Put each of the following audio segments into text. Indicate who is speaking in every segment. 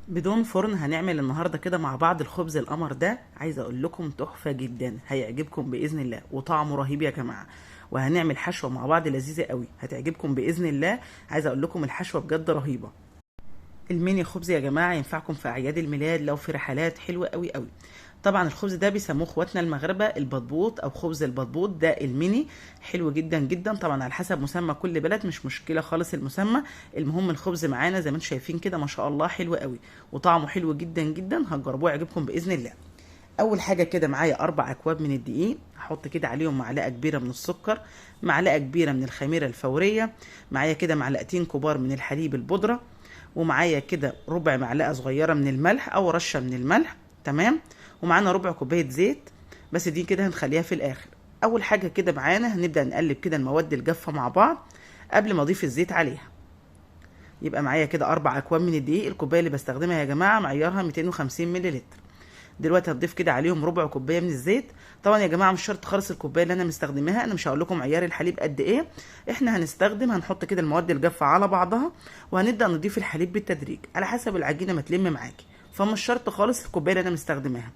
Speaker 1: بدون فرن هنعمل النهارده كده مع بعض الخبز القمر ده. عايزه اقول لكم تحفه جدا، هيعجبكم باذن الله وطعمه رهيب يا جماعه. وهنعمل حشوه مع بعض لذيذه قوي هتعجبكم باذن الله. عايزه اقول لكم الحشوه بجد رهيبه. الميني خبز يا جماعه ينفعكم في اعياد الميلاد، لو في رحلات حلوه قوي قوي. طبعا الخبز ده بيسموه اخواتنا المغاربه البطبوط او خبز البطبوط، ده الميني. حلو جدا جدا، طبعا على حسب مسمى كل بلد، مش مشكله خالص المسمى. المهم الخبز معانا زي ما انتم شايفين كده ما شاء الله حلو قوي، وطعمه حلو جدا جدا. هتجربوه يعجبكم باذن الله. اول حاجه كده معايا 4 اكواب من الدقيق، هحط كده عليهم معلقه كبيره من السكر، معلقه كبيره من الخميره الفوريه، معايا كده معلقتين كبار من الحليب البودره، ومعايا كده ربع معلقه صغيره من الملح او رشه من الملح. تمام. ومعانا ربع كوبايه زيت، بس دي كده هنخليها في الاخر. اول حاجه كده معانا هنبدا نقلب كده المواد الجافه مع بعض قبل ما اضيف الزيت عليها. يبقى معايا كده 4 اكواب من الدقيق، الكوبايه اللي بستخدمها يا جماعه معيارها 250 مللي. دلوقتي هتضيف كده عليهم ربع كوبايه من الزيت. طبعا يا جماعه مش شرط خالص الكوبايه اللي انا مستخدماها، انا مش هقول لكم عيار الحليب قد ايه. احنا هنحط كده المواد الجافه على بعضها، وهنبدا نضيف الحليب بالتدريج على حسب العجينه ما تلم معاكي. فمش شرط خالص الكوبايه اللي انا مستخدماها.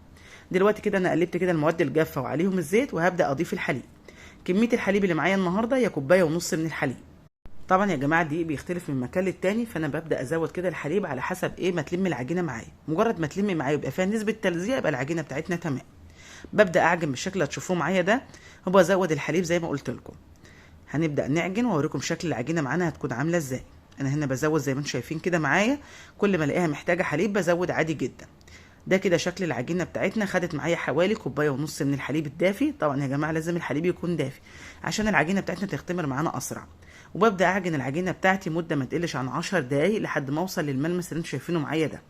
Speaker 1: دلوقتي كده انا قلبت كده المواد الجافه وعليهم الزيت، وهبدا اضيف الحليب. كميه الحليب اللي معايا النهارده هي كوبايه ونص من الحليب. طبعا يا جماعه الدقيق بيختلف من مكان للتاني، فانا ببدا ازود كده الحليب على حسب ايه ما تلم العجينه معايا. مجرد ما تلم معايا يبقى فيها نسبه تلزيق، يبقى العجينه بتاعتنا تمام. ببدا اعجن بالشكل اللي هتشوفوه معايا ده، وبزود الحليب زي ما قلت لكم. هنبدا نعجن واوريكم شكل العجينه معانا هتكون عامله ازاي. انا هنا بزود زي ما انتم شايفين كده معايا، كل ما الاقيها محتاجه حليب بزود عادي جدا. ده كده شكل العجينه بتاعتنا، خدت معايا حوالي كوبايه ونص من الحليب الدافي. طبعا يا جماعه لازم الحليب يكون دافي عشان العجينه بتاعتنا تختمر معانا اسرع. وببدا اعجن العجينه بتاعتي مده ما تقلش عن 10 دقايق لحد ما اوصل للملمس اللي انتم شايفينه معايا ده.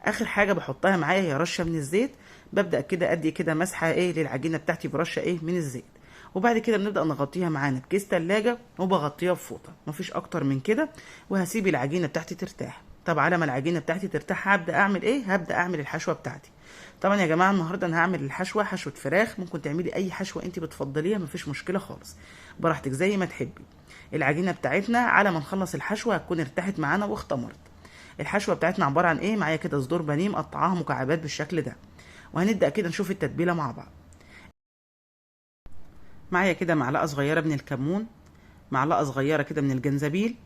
Speaker 1: اخر حاجه بحطها معايا هي رشه من الزيت. ببدا كده ادي كده مسحه للعجينه بتاعتي برشه من الزيت. وبعد كده بنبدا نغطيها معانا بكيس تلاجة، وبغطيها بفوطه، مفيش اكتر من كده. وهسيب العجينه بتاعتي ترتاح. طب على ما العجينه بتاعتي ترتاح هبدا اعمل هبدا اعمل الحشوه بتاعتي. طبعا يا جماعه النهارده انا هعمل الحشوه حشوه فراخ، ممكن تعملي اي حشوه انت بتفضليها، مفيش مشكله خالص، براحتك زي ما تحبي. العجينه بتاعتنا على ما نخلص الحشوه هتكون ارتاحت معانا واختمرت. الحشوه بتاعتنا عباره عن معايا كده صدور بانيه مقطعاها مكعبات بالشكل ده. وهنبدا كده نشوف التتبيله مع بعض. معايا كده معلقه صغيره من الكمون، معلقه صغيره كده من الجنزبيل،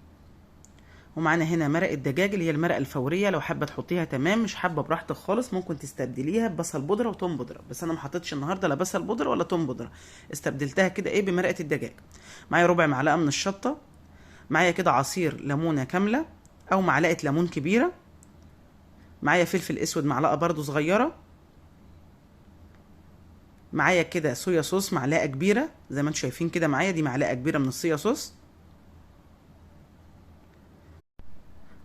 Speaker 1: ومعانا هنا مرق الدجاج اللي هي المرقه الفوريه. لو حابه تحطيها تمام، مش حابه براحتك خالص، ممكن تستبدليها ببصل بودره وتوم بودره، بس انا ما حطيتش النهارده لا بصل بودره ولا توم بودره، استبدلتها كده بمرقه الدجاج. معايا ربع معلقه من الشطه، معايا كده عصير ليمونه كامله او معلقه ليمون كبيره، معايا فلفل اسود معلقه برضو صغيره، معايا كده صويا صوص معلقه كبيره زي ما انتم شايفين كده معايا، دي معلقه كبيره من الصويا صوص.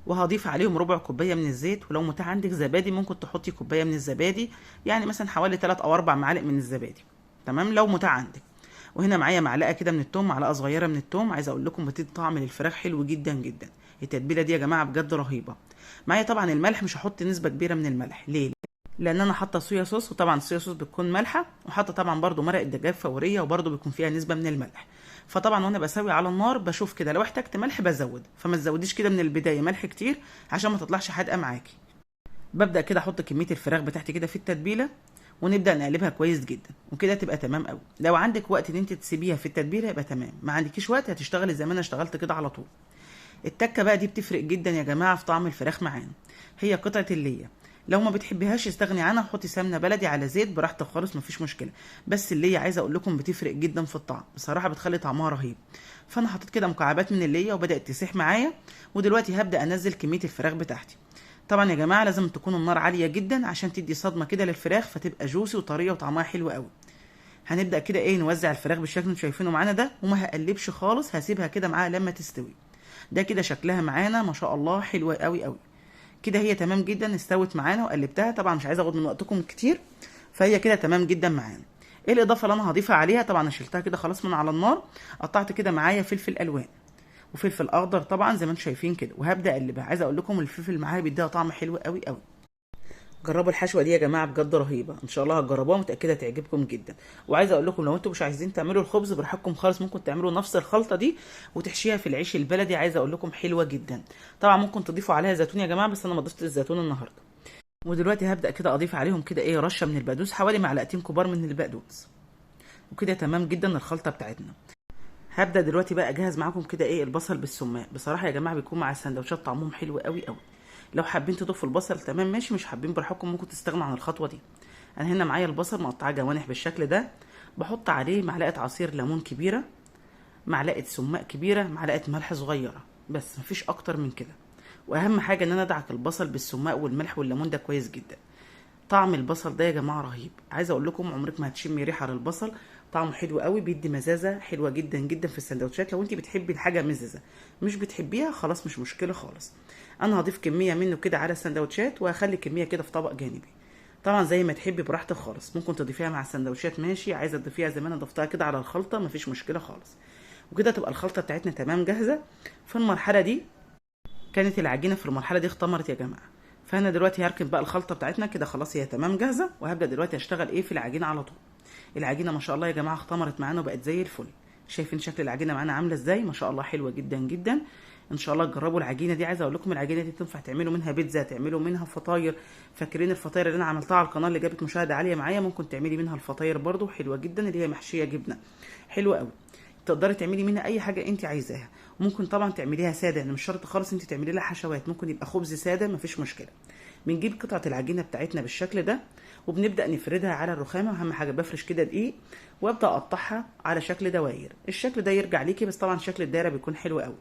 Speaker 1: وهضيف عليهم ربع كوبايه من الزيت، ولو متاح عندك زبادي ممكن تحطي كوبايه من الزبادي، يعني مثلا حوالي 3 او 4 معالق من الزبادي. تمام لو متاح عندك. وهنا معايا معلقه كده من التوم، معلقه صغيره من التوم. عايزه اقول لكم بتدي طعم للفراخ حلو جدا جدا. التتبيله دي يا جماعه بجد رهيبه. معايا طبعا الملح مش هحط نسبه كبيره من الملح، ليه؟ لان انا حاطه صويا صوص، وطبعا الصويا صوص بتكون مالحه، وحاطه طبعا برضو مرق الدجاج فوريه وبرضو بيكون فيها نسبه من الملح. فطبعا وانا بسوي على النار بشوف كده لو احتجت ملح بزود، فما تزوديش كده من البدايه ملح كتير عشان ما تطلعش حادقه معاكي. ببدا كده احط كميه الفراخ بتاعتي كده في التتبيله، ونبدا نقلبها كويس جدا، وكده تبقى تمام قوي. لو عندك وقت ان انت تسيبيها في التتبيله يبقى تمام، ما عندكيش وقت هتشتغلي زي ما انا اشتغلت كده على طول. التكه بقى دي بتفرق جدا يا جماعه في طعم الفراخ معانا، هي قطعه الليه. لو ما بتحبيهاش استغني عنها، حطي سمنه بلدي على زيت براحتك خالص مفيش مشكله. بس الليه عايزه اقول لكم بتفرق جدا في الطعم بصراحه، بتخلي طعمها رهيب. فانا حطيت كده مكعبات من الليه وبدات تسيح معايا. ودلوقتي هبدا انزل كميه الفراخ بتاعتي. طبعا يا جماعه لازم تكون النار عاليه جدا عشان تدي صدمه كده للفراخ، فتبقى جوسي وطريه وطعمها حلو قوي. هنبدا كده نوزع الفراخ بالشكل اللي انتم شايفينه معانا ده، وما هقلبش خالص، هسيبها كده معاها لما تستوي. ده كده شكلها معانا ما شاء الله حلوه قوي قوي. كده هي تمام جدا استوت معانا وقلبتها، طبعا مش عايزه اخد من وقتكم كتير. فهي كده تمام جدا معانا. ايه الاضافه اللي انا هضيفها عليها؟ طبعا انا شلتها كده خلاص من على النار. قطعت كده معايا فلفل الوان وفلفل اخضر طبعا زي ما انتم شايفين كده، وهبدا اقلبها. عايزه اقول لكم الفلفل معاها بيديها طعم حلو قوي قوي. جربوا الحشوه دي يا جماعه بجد رهيبه، ان شاء الله هتجربوها متاكده تعجبكم جدا. وعايزه اقول لكم لو انتم مش عايزين تعملوا الخبز براحتكم خالص، ممكن تعملوا نفس الخلطه دي وتحشيها في العيش البلدي. عايزه اقول لكم حلوه جدا. طبعا ممكن تضيفوا عليها زيتون يا جماعه، بس انا ما ضفتش الزيتون النهارده. ودلوقتي هبدا كده اضيف عليهم كده ايه رشه من البقدونس، حوالي معلقتين كبار من البقدونس. وكده تمام جدا الخلطه بتاعتنا. هبدا دلوقتي بقى اجهز معاكم كده ايه البصل بالسماق. بصراحه يا جماعه بيكون مع السندوتشات طعمهم حلو قوي قوي. لو حابين تضيفوا البصل تمام ماشي، مش حابين براحتكم ممكن تستغنوا عن الخطوه دي. انا هنا معايا البصل مقطعاه جوانح بالشكل ده. بحط عليه معلقه عصير ليمون كبيره، معلقه سماق كبيره، معلقه ملح صغيره، بس مفيش اكتر من كده. واهم حاجه ان انا ادعك البصل بالسماق والملح والليمون ده كويس جدا. طعم البصل ده يا جماعه رهيب. عايزه اقول لكم عمرك ما هتشمي ريحه للبصل. طعمه حلو قوي، بيدي مزازه حلوه جدا جدا في السندوتشات. لو انت بتحبي الحاجه مززه، مش بتحبيها خلاص مش مشكله خالص. انا هضيف كميه منه كده على السندوتشات، وهخلي كميه كده في طبق جانبي. طبعا زي ما تحبي براحتك خالص، ممكن تضيفيها مع السندوتشات ماشي، عايزه تضيفيها زي ما انا ضفتها كده على الخلطه مفيش مشكله خالص. وكده تبقى الخلطه بتاعتنا تمام جاهزه. في المرحله دي كانت العجينه في المرحله دي اختمرت يا جماعه. فانا دلوقتي هركن بقى الخلطه بتاعتنا كده خلاص هي تمام جاهزه، وهبدا دلوقتي اشتغل ايه في العجينه على طول. العجينه ما شاء الله يا جماعه اختمرت معانا وبقت زي الفل. شايفين شكل العجينه معانا عامله ازاي؟ ما شاء الله حلوه جدا جدا. ان شاء الله تجربوا العجينه دي. عايزه اقول لكم العجينه دي تنفع تعملوا منها بيتزا، تعملوا منها فطاير. فاكرين الفطاير اللي انا عملتها على القناه اللي جابت مشاهده عاليه معايا؟ ممكن تعملي منها الفطاير برده حلوه جدا، اللي هي محشيه جبنه حلوه قوي. تقدري تعملي منها اي حاجه انت عايزاها. ممكن طبعا تعمليها ساده، يعني مش شرط خالص انت تعملي لها حشوات، ممكن يبقى خبز ساده مفيش مشكله. بنجيب قطعه العجينه بتاعتنا بالشكل ده، وبنبدا نفردها على الرخامه. اهم حاجه بفرش كده دقيق، وابدا اقطعها على شكل دواير. الشكل ده يرجع ليكي، بس طبعا شكل الدايره بيكون حلو قوي.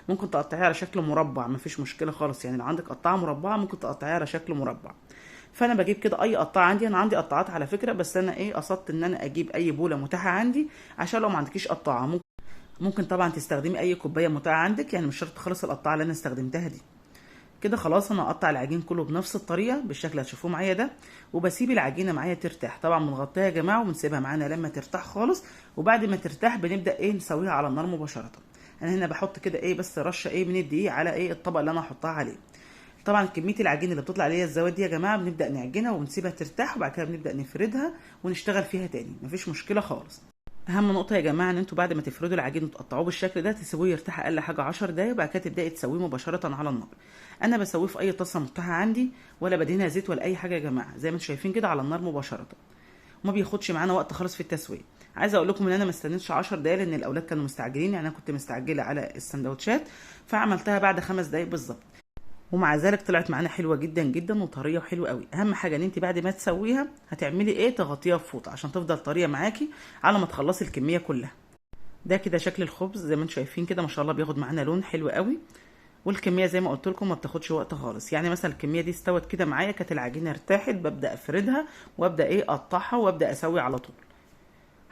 Speaker 1: ممكن تقطعيها على شكل مربع مفيش مشكله خالص، يعني لو عندك قطعه مربعه ممكن تقطعيها على شكل مربع. فانا بجيب كده اي قطعه عندي، انا عندي قطعات على فكره، بس انا ايه قصدت ان انا اجيب اي بوله متاحه عندي، عشان لو ما عندكيش قطعه ممكن طبعا تستخدمي اي كوبايه متاحه عندك، يعني مش شرط خالص القطعه اللي انا استخدمتها دي. كده خلاص انا هقطع العجين كله بنفس الطريقه بالشكل اللي هتشوفوه معايا ده. وبسيب العجينه معايا ترتاح، طبعا بنغطيها يا جماعه وبنسيبها معانا لما ترتاح خالص. وبعد ما ترتاح بنبدا ايه نسويها على النار مباشره. انا هنا بحط كده ايه بس رشه ايه من الدقيق على ايه الطبق اللي انا هحطها عليه. طبعا كميه العجين اللي بتطلع عليها الزواد دي يا جماعه بنبدا نعجنها ونسيبها ترتاح، وبعد كده بنبدا نفردها ونشتغل فيها تاني مفيش مشكله خالص. اهم نقطه يا جماعه ان انتوا بعد ما تفردوا العجين وتقطعوه بالشكل ده تسيبوه يرتاح اقل حاجه 10 دقايق، وبعد كده تبداي تسويه مباشره على النار. انا بسويه في اي طاسه مفتوحه عندي، ولا بدهنها زيت ولا اي حاجه يا جماعه، زي ما انتوا شايفين كده على النار مباشره. وما بياخدش معانا وقت خالص في التسويه. عايزه اقول لكم ان انا ما استنيتش 10 دقايق، لان الاولاد كانوا مستعجلين، يعني انا كنت مستعجله على السندوتشات، فعملتها بعد 5 دقايق بالظبط. ومع ذلك طلعت معانا حلوه جدا جدا وطريه وحلوه قوي. اهم حاجه ان انت بعد ما تسويها هتعملي ايه تغطيها بفوطه عشان تفضل طريه معاكي على ما تخلصي الكميه كلها. ده كده شكل الخبز زي ما انتم شايفين كده، ما شاء الله بياخد معانا لون حلو قوي. والكميه زي ما قلت لكم ما بتاخدش وقت خالص، يعني مثلا الكميه دي استوت كده معايا، كانت العجينه ارتاحت، ببدا افردها وابدا ايه اقطعها وابدا اسوي على طول.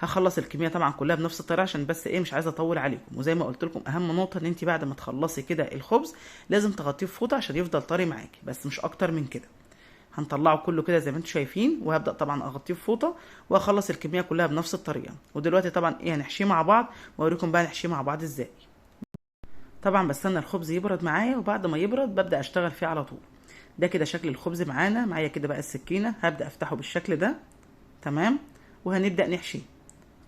Speaker 1: هخلص الكميه طبعا كلها بنفس الطريقه عشان بس ايه مش عايزه اطول عليكم. وزي ما قلت لكم اهم نقطه ان انت بعد ما تخلصي كده الخبز لازم تغطيه بفوطه عشان يفضل طري معاكي، بس مش اكتر من كده. هنطلعه كله كده زي ما انتم شايفين، وهبدا طبعا اغطيه بفوطه واخلص الكميه كلها بنفس الطريقه. ودلوقتي طبعا ايه هنحشيه مع بعض، واوريكم بقى نحشيه مع بعض ازاي. طبعا بستنى الخبز يبرد معايا، وبعد ما يبرد ببدا اشتغل فيه على طول. ده كده شكل الخبز معايا كده بقى السكينه هبدا افتحه بالشكل ده تمام، وهنبدا نحشيه.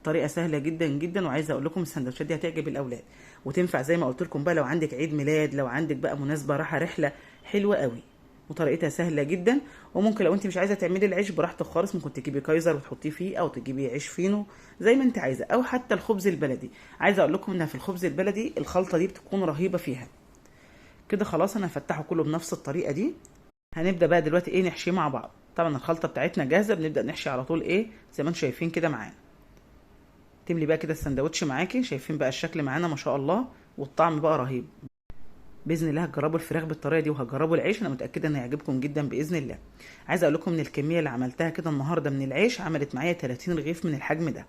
Speaker 1: طريقه سهله جدا جدا. وعايزه اقول لكم السندوتشات دي هتعجب الاولاد، وتنفع زي ما قلت لكم بقى لو عندك عيد ميلاد، لو عندك بقى مناسبه رايحه رحله، حلوه قوي. وطريقتها سهله جدا. وممكن لو انت مش عايزه تعملي العيش براحتك خالص، ممكن تجيبي كايزر وتحطيه فيه، او تجيبي عيش فينو زي ما انت عايزه، او حتى الخبز البلدي. عايزه اقول لكم ان في الخبز البلدي الخلطه دي بتكون رهيبه فيها. كده خلاص انا هفتحه كله بنفس الطريقه دي. هنبدا بقى دلوقتي ايه نحشيه مع بعض. طبعا الخلطه بتاعتنا جاهزه، بنبدا نحشي على طول ايه زي ما انتم شايفين كده معانا. تملي بقى كده السندوتش معاكي، شايفين بقى الشكل معانا ما شاء الله، والطعم بقى رهيب. باذن الله هتجربوا الفراخ بالطريقه دي وهتجربوا العيش، انا متاكده ان هيعجبكم جدا باذن الله. عايزه اقول لكم ان الكميه اللي عملتها كده النهارده من العيش عملت معايا 30 رغيف من الحجم ده.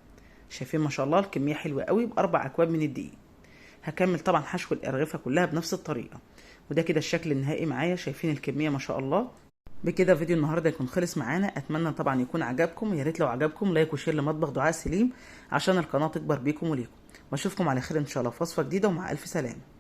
Speaker 1: شايفين ما شاء الله الكميه حلوه قوي، باربع اكواب من الدقيق. هكمل طبعا حشو الارغفه كلها بنفس الطريقه. وده كده الشكل النهائي معايا، شايفين الكميه ما شاء الله. بكده فيديو النهارده يكون خلص معانا. اتمنى طبعا يكون عجبكم، يا ريت لو عجبكم لايك وشير لمطبخ دعاء سليم عشان القناه تكبر بيكم وليكم. واشوفكم على خير ان شاء الله في وصفه جديده، ومع الف سلامه.